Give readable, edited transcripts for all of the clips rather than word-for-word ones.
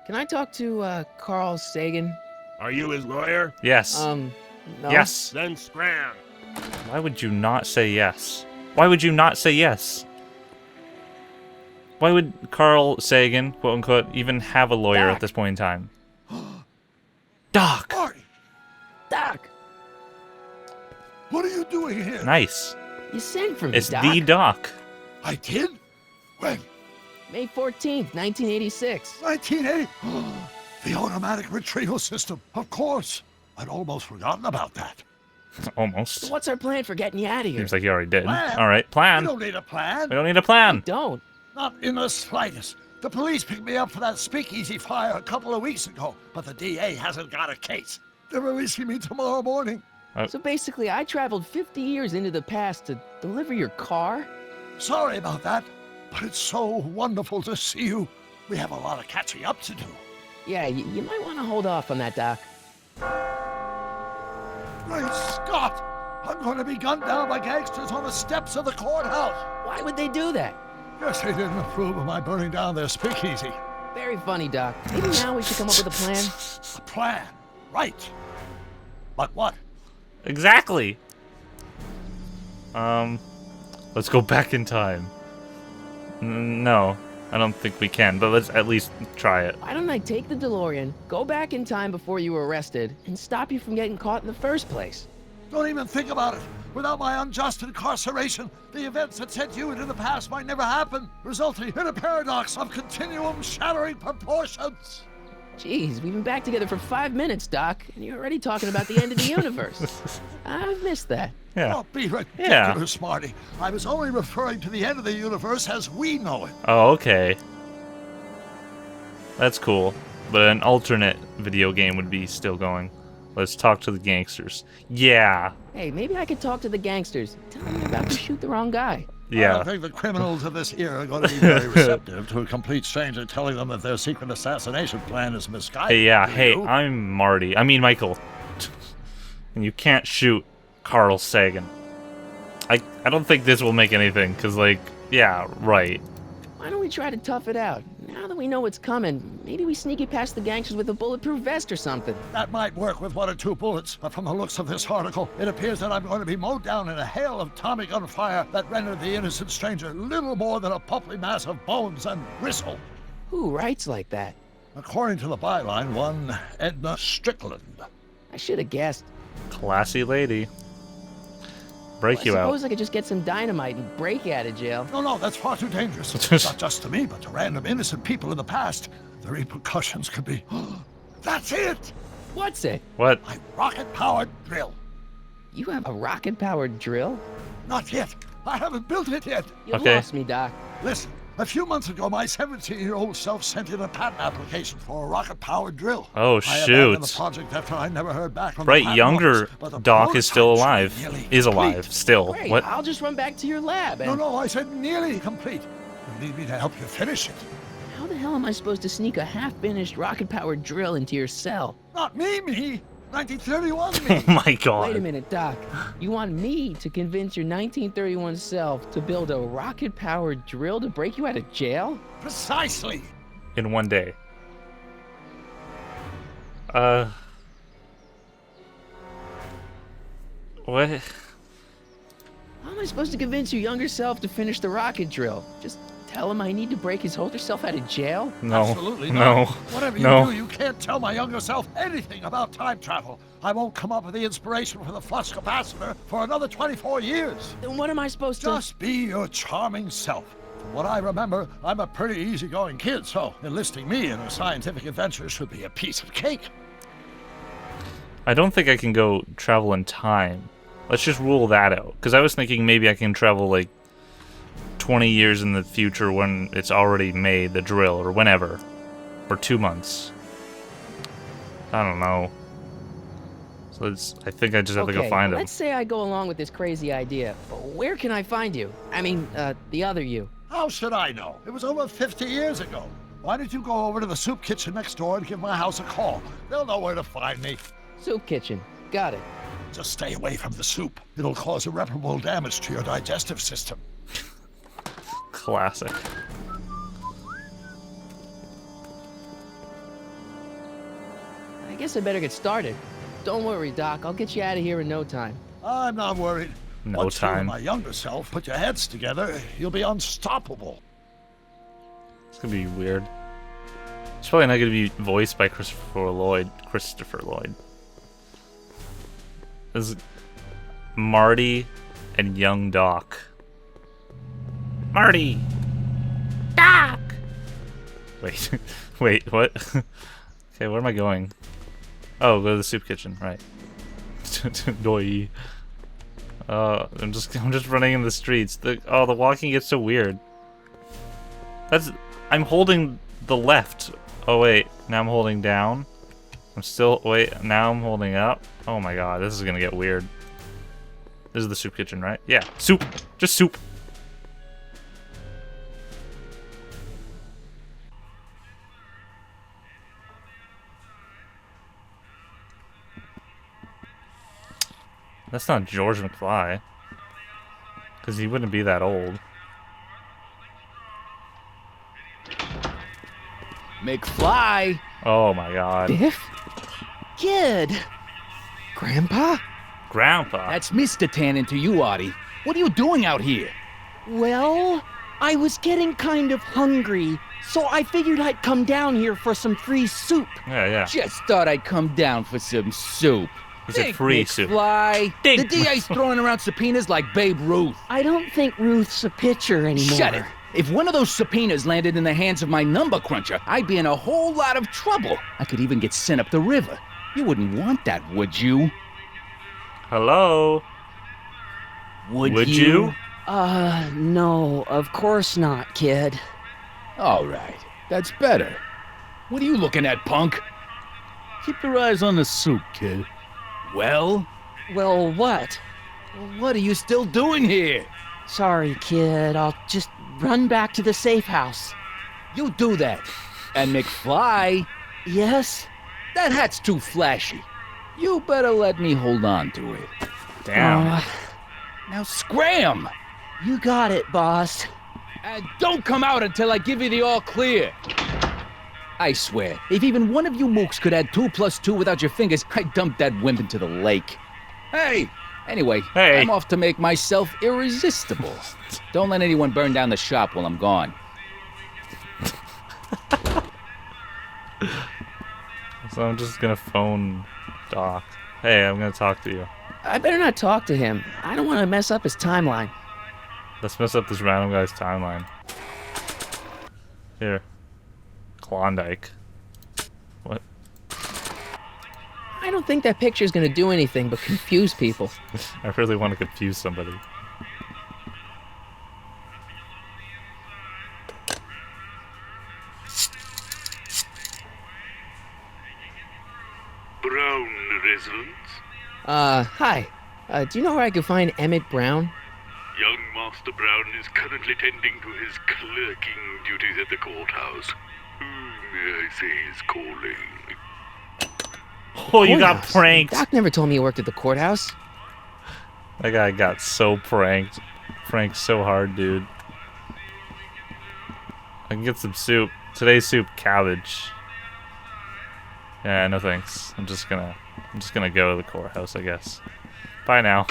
Can I talk to, Carl Sagan? Are you his lawyer? Yes. No? Yes. Then scram. Why would you not say yes? Why would you not say yes? Why would Carl Sagan, quote unquote, even have a lawyer Doc. at this point in time? Doc! Marty, Doc! what are you doing here? Nice. You sent for me, It's Doc. the Doc. I did? When? May 14th, 1986. 1980? The automatic retrieval system. Of course. I'd almost forgotten about that. Almost. So what's our plan for getting you out of here? Seems like you already did. Plan? Alright, plan. We don't need a plan. We don't need a plan. Don't. Not in the slightest. The police picked me up for that speakeasy fire a couple of weeks ago, but the DA hasn't got a case. They're releasing me tomorrow morning. So basically, I traveled 50 years into the past to deliver your car? Sorry about that, but it's so wonderful to see you. We have a lot of catching up to do. Yeah, you might want to hold off on that, Doc. Great Scott! I'm going to be gunned down by gangsters on the steps of the courthouse. Why would they do that? Guess they didn't approve of my burning down their speakeasy. Very funny, Doc. Maybe now we should come up with a plan. A plan, right? But what? Exactly. Let's go back in time. No, I don't think we can, but let's at least try it. Why don't I take the DeLorean, go back in time before you were arrested, and stop you from getting caught in the first place? Don't even think about it. Without my unjust incarceration, the events that sent you into the past might never happen, resulting in a paradox of continuum shattering proportions. Jeez, we've been back together for 5 minutes, Doc, and you're already talking about the end of the universe. I've missed that. Yeah. Don't be ridiculous, Marty. I was only referring to the end of the universe as we know it. Oh, okay. That's cool. But an alternate video game would be still going. Let's talk to the gangsters. Yeah. Hey, maybe I could talk to the gangsters. Tell them you're about to shoot the wrong guy. I Yeah. don't think the criminals of this era are going to be very receptive to a complete stranger telling them that their secret assassination plan is misguided. Hey, yeah. do Hey, you? I'm Marty. I mean, Michael. And you can't shoot Carl Sagan. I don't think this will make anything, because, like, yeah, right. Why don't we try to tough it out? Now that we know what's coming, maybe we sneak it past the gangsters with a bulletproof vest or something. That might work with 1 or 2 bullets, but from the looks of this article, it appears that I'm going to be mowed down in a hail of Tommy gun fire that rendered the innocent stranger little more than a pulpy mass of bones and gristle. Who writes like that? According to the byline, one Edna Strickland. I should have guessed. Classy lady. Break I you out. suppose I could just get some dynamite and break you out of jail. No, that's far too dangerous. Not just to me, but to random innocent people in the past. The repercussions could be... That's it! What's it? What? My rocket-powered drill. You have a rocket-powered drill? Not yet. I haven't built it yet. You Okay. lost me, Doc. Listen, a few months ago, my 17-year-old self sent in a patent application for a rocket-powered drill. Oh, I abandoned the shoot. project after I never heard back from the Right, patent younger office, but the Doc is still prototype's alive. nearly Is complete. alive, still. Great, What? I'll just run back to your lab and... No, I said nearly complete. You need me to help you finish it. How the hell am I supposed to sneak a half-finished rocket-powered drill into your cell? Not me. 1931 me. Oh my god. Wait a minute, Doc. You want me to convince your 1931 self to build a rocket-powered drill to break you out of jail? Precisely. In one day. What? How am I supposed to convince your younger self to finish the rocket drill? Just tell him I need to break his older self out of jail? No. Absolutely No. not. Whatever you No. do, you can't tell my younger self anything about time travel. I won't come up with the inspiration for the flux capacitor for another 24 years. Then what am I supposed to... Just be your charming self. From what I remember, I'm a pretty easygoing kid, so enlisting me in a scientific adventure should be a piece of cake. I don't think I can go travel in time. Let's just rule that out. Because I was thinking maybe I can travel like 20 years in the future when it's already made, the drill, or whenever. Or 2 months. I don't know. So I think I just have to go find him. Let's say I go along with this crazy idea. Where can I find you? I mean, the other you. How should I know? It was over 50 years ago. Why don't you go over to the soup kitchen next door and give my house a call? They'll know where to find me. Soup kitchen. Got it. Just stay away from the soup. It'll cause irreparable damage to your digestive system. Classic. I guess I better get started. Don't worry, Doc. I'll get you out of here in no time. I'm not worried. No Once you and time. my younger self put your heads together, you'll be unstoppable. It's gonna be weird. It's probably not gonna be voiced by Christopher Lloyd. This is Marty and young Doc. Marty! Doc! Wait, wait, what? Okay, where am I going? Oh, go to the soup kitchen, right. Doi. I'm just running in the streets. The walking gets so weird. I'm holding the left. Oh wait, now I'm holding down. Now I'm holding up. Oh my god, this is gonna get weird. This is the soup kitchen, right? Yeah, soup. Just soup. That's not George McFly. Because he wouldn't be that old. McFly! Oh my god. Biff? Kid! Grandpa? Grandpa. That's Mr. Tannen to you, Artie. What are you doing out here? Well, I was getting kind of hungry, so I figured I'd come down here for some free soup. Yeah. Just thought I'd come down for some soup. He said Think, free soup. McFly. Think, The DA's throwing around subpoenas like Babe Ruth. I don't think Ruth's a pitcher anymore. Shut it. If one of those subpoenas landed in the hands of my number cruncher, I'd be in a whole lot of trouble. I could even get sent up the river. You wouldn't want that, would you? Hello? Would you? No, of course not, kid. All right, that's better. What are you looking at, punk? Keep your eyes on the soup, kid. Well, Well, what? what are you still doing here? Sorry, kid. I'll just run back to the safe house. You do that. And McFly, Yes? that hat's too flashy. You better let me hold on to it. Damn. Now scram! You got it, boss. And don't come out until I give you the all clear. I swear, if even one of you mooks could add 2 + 2 without your fingers, I'd dump that wimp into the lake. Hey! Anyway, Hey. I'm off to make myself irresistible. Don't let anyone burn down the shop while I'm gone. So I'm just gonna phone Doc. Hey, I'm gonna talk to you. I better not talk to him. I don't want to mess up his timeline. Let's mess up this random guy's timeline. Here. Klondike. What? I don't think that picture's gonna do anything but confuse people. I really want to confuse somebody. Brown residence. Hi. Do you know where I can find Emmett Brown? Young Master Brown is currently tending to his clerking duties at the courthouse. Who may I say is calling? Oh, you got Courthouse? pranked! Doc never told me you worked at the courthouse. That guy got so pranked. Pranked so hard, dude. I can get some soup. Today's soup, cabbage. Yeah, no thanks. I'm just gonna go to the courthouse, I guess. Bye now.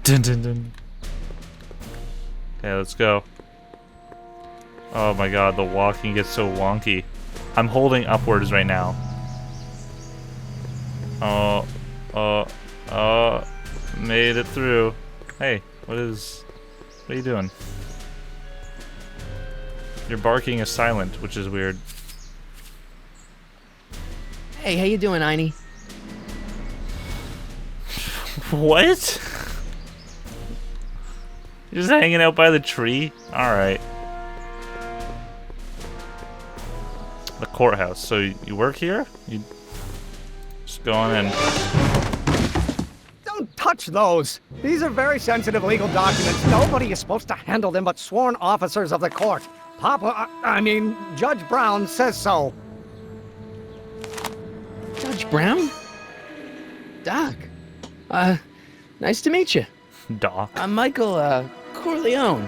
Dun dun dun. Okay, let's go. Oh my god, the walking gets so wonky. I'm holding upwards right now. Made it through. Hey, what are you doing? Your barking is silent, which is weird. Hey, how you doing, Einie? What? You're just hanging out by the tree? Alright. The courthouse. So you work here? You just go on in. Don't touch those. These are very sensitive legal documents. Nobody is supposed to handle them but sworn officers of the court. Judge Brown says so. Judge Brown? Doc. Nice to meet you. Doc. I'm Michael, Corleone.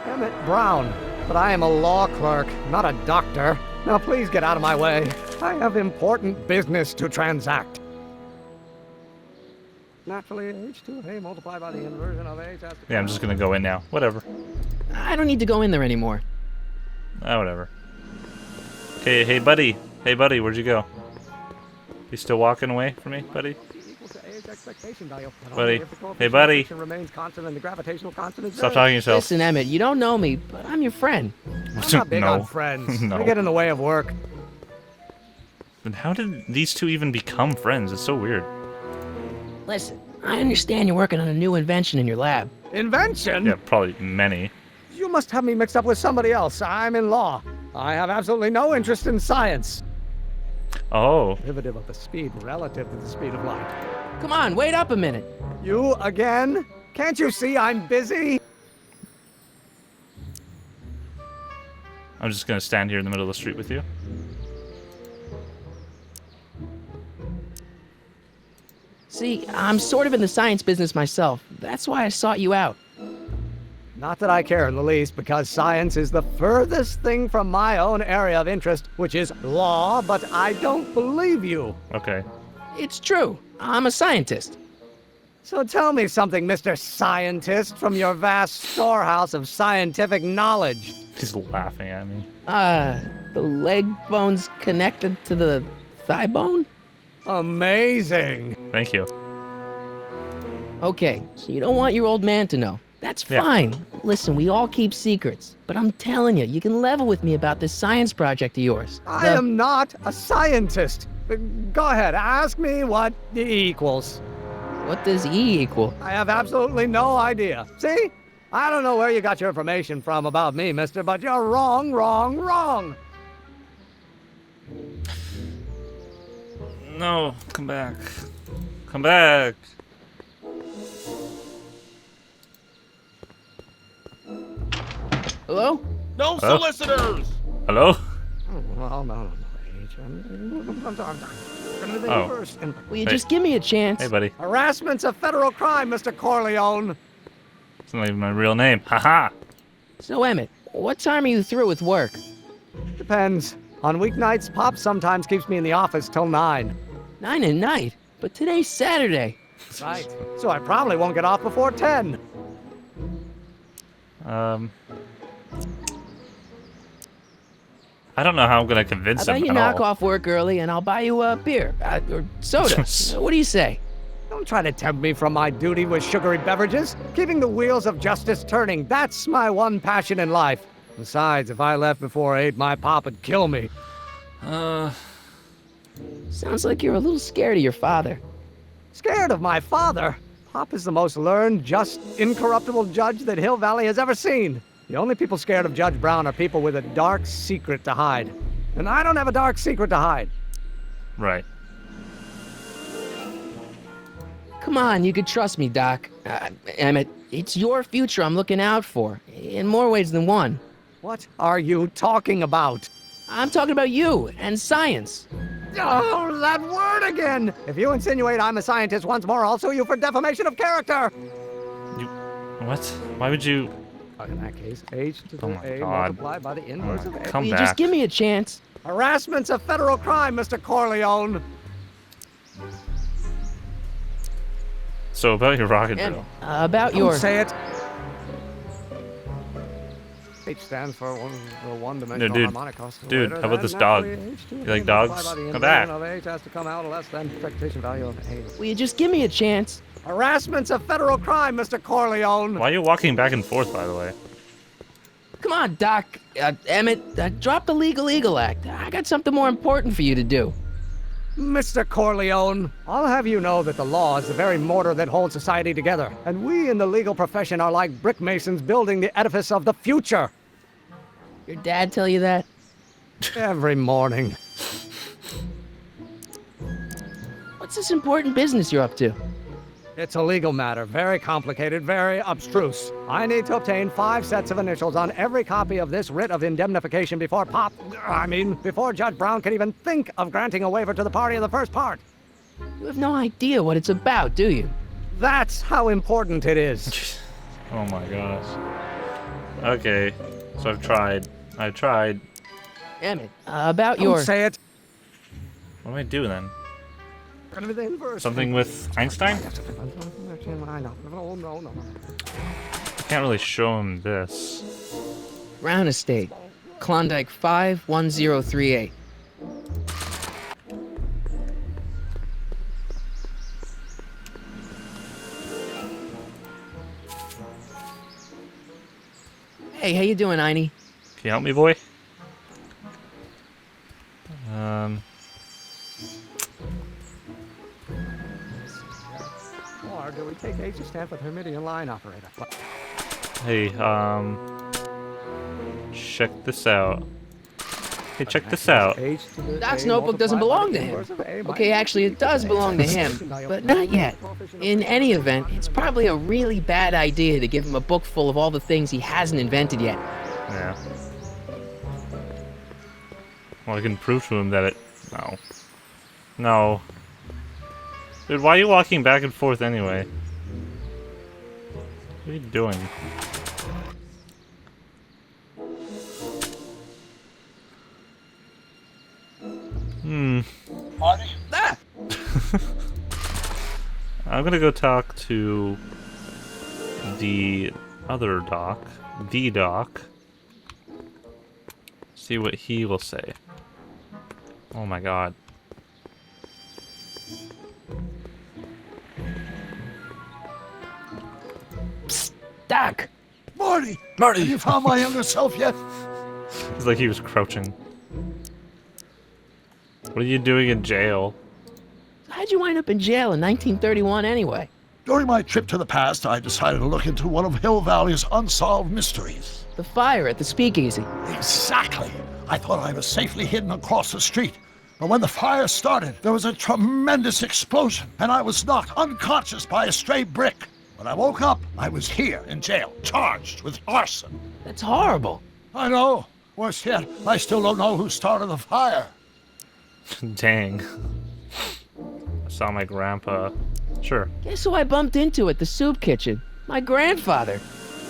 Emmett Brown. But I am a law clerk, not a doctor. Now please get out of my way. I have important business to transact. Naturally, H2A multiplied by the inversion of H has to... Yeah, I'm just gonna go in now. Whatever. I don't need to go in there anymore. Whatever. Okay, hey buddy. Hey buddy, where'd you go? You still walking away from me, buddy? Buddy. Hey buddy. Stop talking to yourself. Listen, Emmett, you don't know me, but I'm your friend. I'm not big on friends. No. They get in the way of work. Then how did these two even become friends? It's so weird. Listen, I understand you're working on a new invention in your lab. Invention? Yeah, probably many. You must have me mixed up with somebody else. I'm in law. I have absolutely no interest in science. Oh. Derivative of the speed relative to the speed of light. Come on, wait up a minute. You again? Can't you see I'm busy? I'm just gonna stand here in the middle of the street with you. See, I'm sort of in the science business myself. That's why I sought you out. Not that I care in the least, because science is the furthest thing from my own area of interest, which is law, but I don't believe you. Okay. It's true. I'm a scientist. So tell me something, Mr. Scientist, from your vast storehouse of scientific knowledge. He's laughing at me. The leg bone's connected to the thigh bone? Amazing. Thank you. Okay, so you don't want your old man to know. That's Yeah. fine. Listen, we all keep secrets. But I'm telling you, you can level with me about this science project of yours. I am not a scientist. Go ahead, ask me what E equals. What does E equal? I have absolutely no idea. See? I don't know where you got your information from about me, mister, but you're wrong, wrong, wrong. No, come back. Come back. Hello? No Hello? solicitors! Hello? Well, no. Oh. Will you Hey. just give me a chance? Hey, buddy. Harassment's a federal crime, Mr. Corleone. It's not even my real name. Haha. So, Emmett, what time are you through with work? Depends. On weeknights, Pop sometimes keeps me in the office till 9. 9 at night? But today's Saturday. Right. So I probably won't get off before 10. I don't know how I'm gonna How convince him about you at knock all. off work early and I'll buy you a beer or soda. What do you say? Don't try to tempt me from my duty with sugary beverages. Keeping the wheels of justice turning, that's my one passion in life. Besides, if I left before 8, my pop would kill me. Sounds like you're a little scared of your father. Scared of my father? Pop is the most learned, just, incorruptible judge that Hill Valley has ever seen. The only people scared of Judge Brown are people with a dark secret to hide. And I don't have a dark secret to hide. Right. Come on, you could trust me, Doc. Emmett, it's your future I'm looking out for, in more ways than one. What are you talking about? I'm talking about you and science. Oh, that word again! If you insinuate I'm a scientist once more, I'll sue you for defamation of character! What? Why would you? In that case, H to the Oh my A God. multiplied by the inverse of A. Come Will you back. just give me a chance? Harassment's a federal crime, Mr. Corleone. So about your rocket And drill. about Don't your... say it. H stands for one-dimensional dude. harmonic oscillator. Dude, how about this Then dog? naturally, H2 You like multiplied dogs? by the Come inversion back. of H has to come out less than expectation value of A. Will you just give me a chance? Harassment's a federal crime, Mr. Corleone. Why are you walking back and forth, by the way? Come on, Doc. Emmett, drop the Legal Eagle Act. I got something more important for you to do. Mr. Corleone, I'll have you know that the law is the very mortar that holds society together, and we in the legal profession are like brick masons building the edifice of the future. Your dad tell you that? Every morning. What's this important business you're up to? It's a legal matter, very complicated, very abstruse. I need to obtain 5 sets of initials on every copy of this writ of indemnification before before Judge Brown can even think of granting a waiver to the party of the first part. You have no idea what it's about, do you? That's how important it is. Oh my gosh. Okay. So I've tried. Emmett, about Don't your... say it. What do I do then? Gonna be the inverse. Something with Einstein? No, no. I can't really show him this. Brown Estate, Klondike 51038. Hey, how you doing, Einie? Can you help me, boy? Or do we take H to stand for the Hermitian line operator? Hey, check this out. Hey, check this out. Doc's notebook doesn't belong to him. Okay, actually, it does belong to him, but not yet. In any event, it's probably a really bad idea to give him a book full of all the things he hasn't invented yet. Yeah. Well, I can prove to him that it... No. No. Dude, why are you walking back and forth anyway? What are you doing? Marty? Ah! I'm gonna go talk to the other doc. The doc. See what he will say. Oh my god. Doc! Marty! Marty! Have you found my younger self yet? It's like he was crouching. What are you doing in jail? How'd you wind up in jail in 1931 anyway? During my trip to the past, I decided to look into one of Hill Valley's unsolved mysteries. The fire at the speakeasy. Exactly. I thought I was safely hidden across the street. But when the fire started, there was a tremendous explosion, and I was knocked unconscious by a stray brick. When I woke up, I was here in jail, charged with arson. That's horrible. I know. Worse yet, I still don't know who started the fire. Dang. I saw my grandpa. Sure. Guess who I bumped into at the soup kitchen? My grandfather.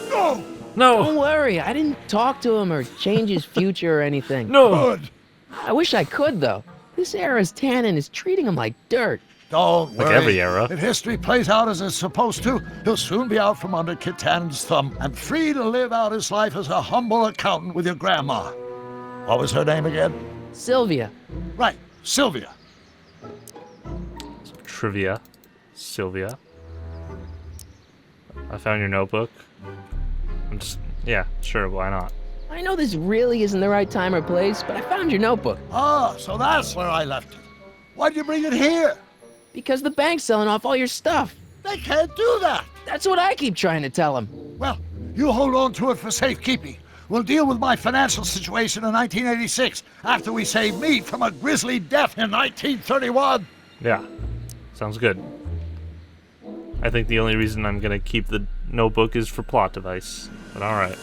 No! No! Don't worry, I didn't talk to him or change his future or anything. No! Good. I wish I could, though. This era's tannin is treating him like dirt. Don't Like worry. every era. If history plays out as it's supposed to, he'll soon be out from under Kit Tannen's thumb and free to live out his life as a humble accountant with your grandma. What was her name again? Sylvia. Right, Sylvia. Trivia. Sylvia. I found your notebook. I'm just... Yeah, sure, why not? I know this really isn't the right time or place, but I found your notebook. Ah, so that's where I left it. Why'd you bring it here? Because the bank's selling off all your stuff. They can't do that. That's what I keep trying to tell him. Well, you hold on to it for safekeeping. We'll deal with my financial situation in 1986 after we save me from a grisly death in 1931. Yeah. Sounds good. I think the only reason I'm gonna keep the notebook is for plot device. But alright.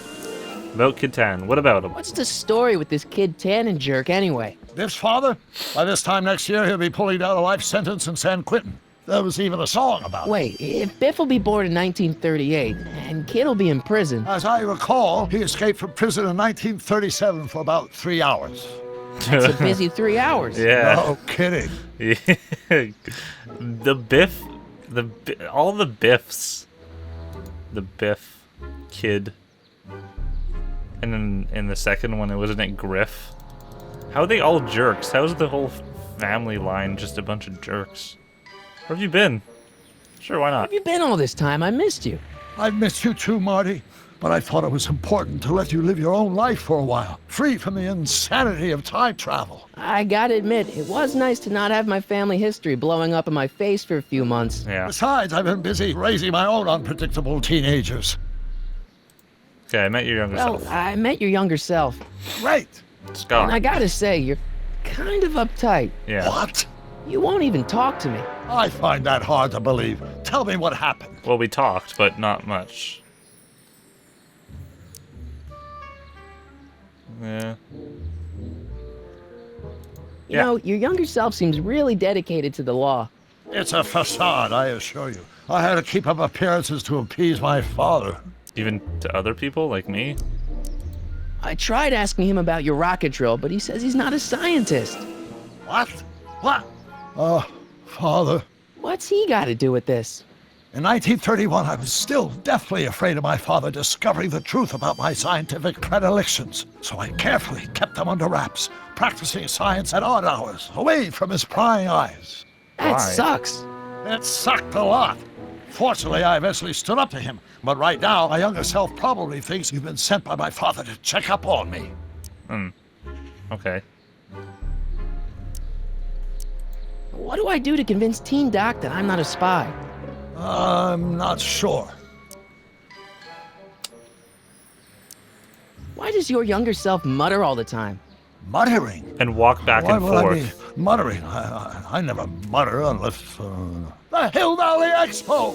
About Kid Tan, what about him? What's the story with this kid Tannen jerk anyway? Biff's father? By this time next year, he'll be pulling down a life sentence in San Quentin. There was even a song about it. Wait, if Biff will be born in 1938, and Kid will be in prison... As I recall, he escaped from prison in 1937 for about 3 hours. It's a busy 3 hours. Yeah. No kidding. The Biff... all the Biffs. The Biff kid. And then in the second one, wasn't it Griff? How are they all jerks? How's the whole family line just a bunch of jerks? Where have you been? Sure, why Where not? have you been all this time? I missed you. I've missed you too, Marty. But I thought it was important to let you live your own life for a while, free from the insanity of time travel. I gotta admit, it was nice to not have my family history blowing up in my face for a few months. Yeah. Besides, I've been busy raising my own unpredictable teenagers. Okay, I met your younger Well, self. I met your younger self, Great. Scott. and I gotta say, you're kind of uptight. Yeah. What? You won't even talk to me. I find that hard to believe. Tell me what happened. Well, we talked, but not much. Yeah. You know, your younger self seems really dedicated to the law. It's a facade, I assure you. I had to keep up appearances to appease my father. Even to other people like me? I tried asking him about your rocket drill, but he says he's not a scientist. What? What? Father. What's he got to do with this? In 1931, I was still deathly afraid of my father discovering the truth about my scientific predilections, so I carefully kept them under wraps, practicing science at odd hours, away from his prying eyes. That Why? sucks. It sucked a lot. Fortunately, I eventually stood up to him, but right now, my younger self probably thinks you've been sent by my father to check up on me. Okay. What do I do to convince Teen Doc that I'm not a spy? I'm not sure. Why does your younger self mutter all the time? Muttering? And walk back Why and would I forth. be muttering? I never mutter unless... The Hill Valley Expo!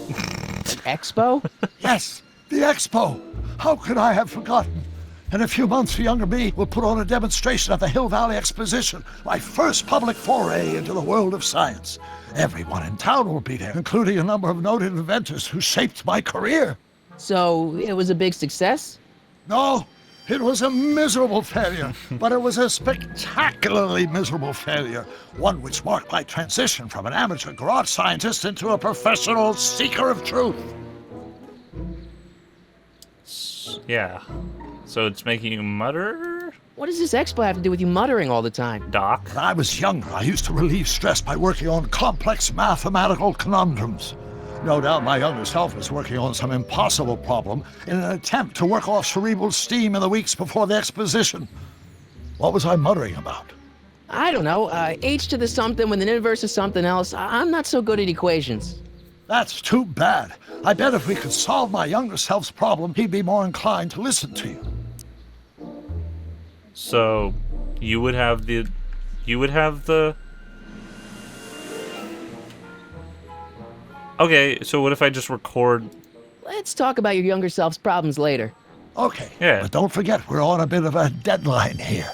Expo? Yes, the Expo! How could I have forgotten? In a few months, the younger me will put on a demonstration at the Hill Valley Exposition, my first public foray into the world of science. Everyone in town will be there, including a number of noted inventors who shaped my career. So, it was a big success? No, it was a miserable failure, but it was a spectacularly miserable failure, one which marked my transition from an amateur garage scientist into a professional seeker of truth. Yeah. So it's making you mutter? What does this expo have to do with you muttering all the time? Doc? When I was younger, I used to relieve stress by working on complex mathematical conundrums. No doubt my younger self was working on some impossible problem in an attempt to work off cerebral steam in the weeks before the exposition. What was I muttering about? I don't know, h to the something with an inverse of something else. I'm not so good at equations. That's too bad. I bet if we could solve my younger self's problem, he'd be more inclined to listen to you. So, you would have the... Okay, so what if I just record... Let's talk about your younger self's problems later. Okay, Yeah. but don't forget, we're on a bit of a deadline here.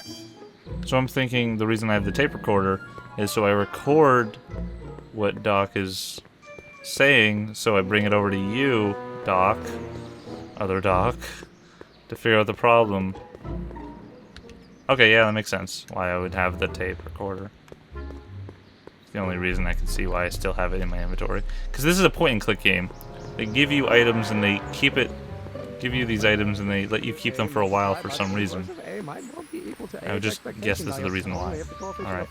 So I'm thinking the reason I have the tape recorder is so I record what Doc is saying, so I bring it over to you, Doc, other Doc, to figure out the problem. Okay, yeah, that makes sense, why I would have the tape recorder. It's the only reason I can see why I still have it in my inventory. Because this is a point-and-click game. They give you items and they give you these items and they let you keep them for a while for some reason. I would just guess this is the reason why. Alright.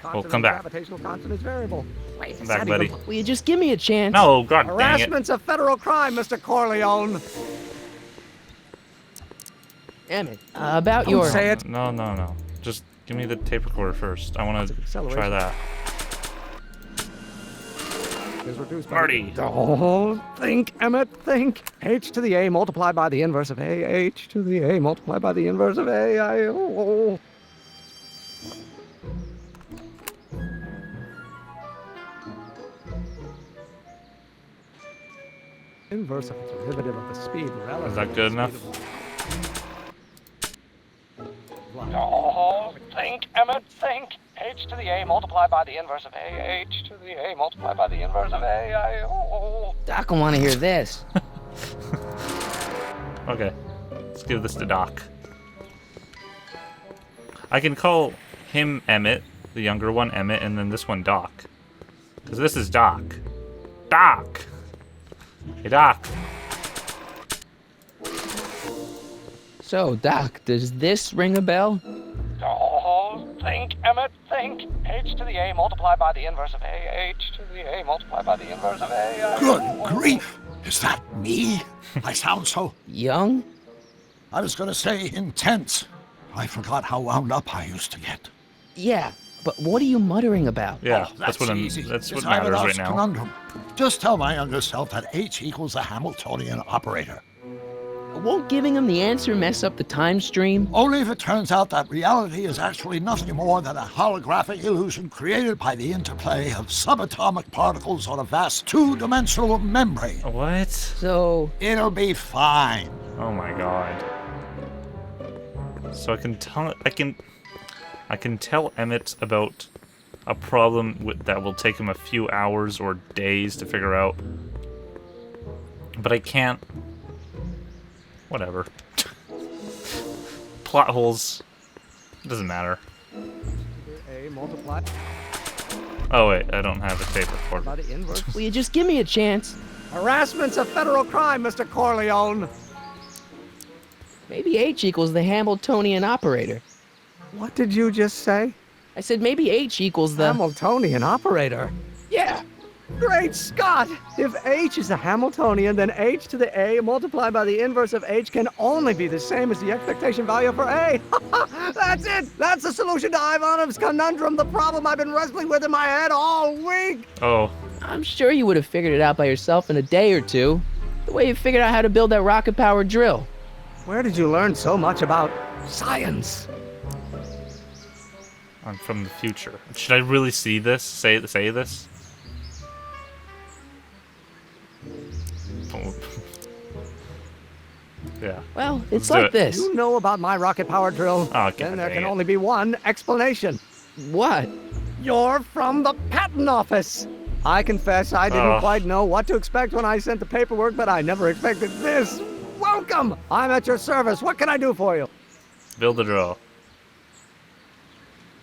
Well, come back. Come back, buddy. Will you just give me a chance? No, god dang it. Harassment's a federal crime, Mr. Corleone. Emmett, about Don't your... say it. No. Just give me the tape recorder first. I want to try that. Is reduced by- Marty! Don't think, Emmett, think. H to the A multiplied by the inverse of A. H to the A multiplied by the inverse of A. Inverse of the derivative of the speed relative. Is that good enough? Don't think, Emmett, think. H to the A multiplied by the inverse of A. H to the A multiplied by the inverse of A. Doc will want to hear this. Okay. Let's give this to Doc. I can call him Emmett, the younger one Emmett, and then this one Doc. Because this is Doc. Doc! Hey, Doc. So, Doc, does this ring a bell? Don't think, Emmett, think. H to the A multiplied by the inverse of A. H to the A multiplied by the inverse of A. Good grief! Is that me? I sound so... Young? I was gonna say intense. I forgot how wound up I used to get. Yeah, but what are you muttering about? Yeah, Oh, that's what easy. that's what It's matters right Ivanov's now. conundrum. Just tell my younger self that H equals the Hamiltonian operator. Won't giving him the answer mess up the time stream? Only if it turns out that reality is actually nothing more than a holographic illusion created by the interplay of subatomic particles on a vast two-dimensional membrane. What? So, It'll be fine. Oh my god. So I can tell Emmett about a problem that will take him a few hours or days to figure out. But I can't... Whatever. plot holes. It doesn't matter. A multiplied Oh wait, I don't have a tape recorder. by the inverse. Will you just give me a chance? Harassment's a federal crime, Mr. Corleone. Maybe H equals the Hamiltonian operator. What did you just say? I said maybe H equals the... Hamiltonian operator. Yeah. Great Scott! If H is the Hamiltonian, then H to the A multiplied by the inverse of H can only be the same as the expectation value for A. That's it! That's the solution to Ivanov's conundrum, the problem I've been wrestling with in my head all week! Oh, I'm sure you would have figured it out by yourself in a day or two. The way you figured out how to build that rocket-powered drill. Where did you learn so much about science? I'm from the future. Should I really see this? Say this? Yeah. Well, it's Let's do like it. this. You know about my rocket power drill? Oh, Then God there dang can it. only be one explanation. What? You're from the patent office. I confess I didn't Ugh. quite know what to expect when I sent the paperwork, but I never expected this. Welcome! I'm at your service. What can I do for you? Build a drill.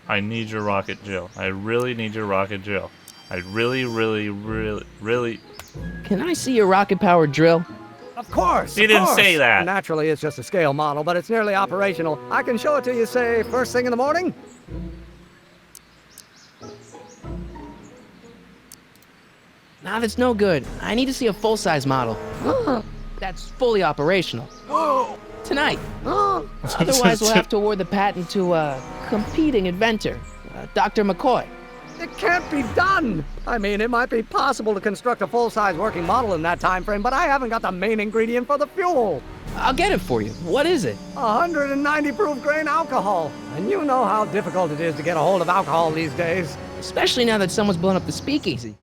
I need your rocket drill. I really need your rocket drill. I really. Can I see your rocket-powered drill? Of course. You of didn't course. say that. Naturally, it's just a scale model, but it's nearly operational. I can show it to you, say, first thing in the morning. Nah, that's no good. I need to see a full-size model. That's fully operational. Tonight. Otherwise, we'll have to award the patent to a competing inventor, Dr. McCoy. It can't be done. I mean, it might be possible to construct a full-size working model in that time frame, but I haven't got the main ingredient for the fuel. I'll get it for you. What is it? 190 proof grain alcohol. And you know how difficult it is to get a hold of alcohol these days. Especially now that someone's blown up the speakeasy.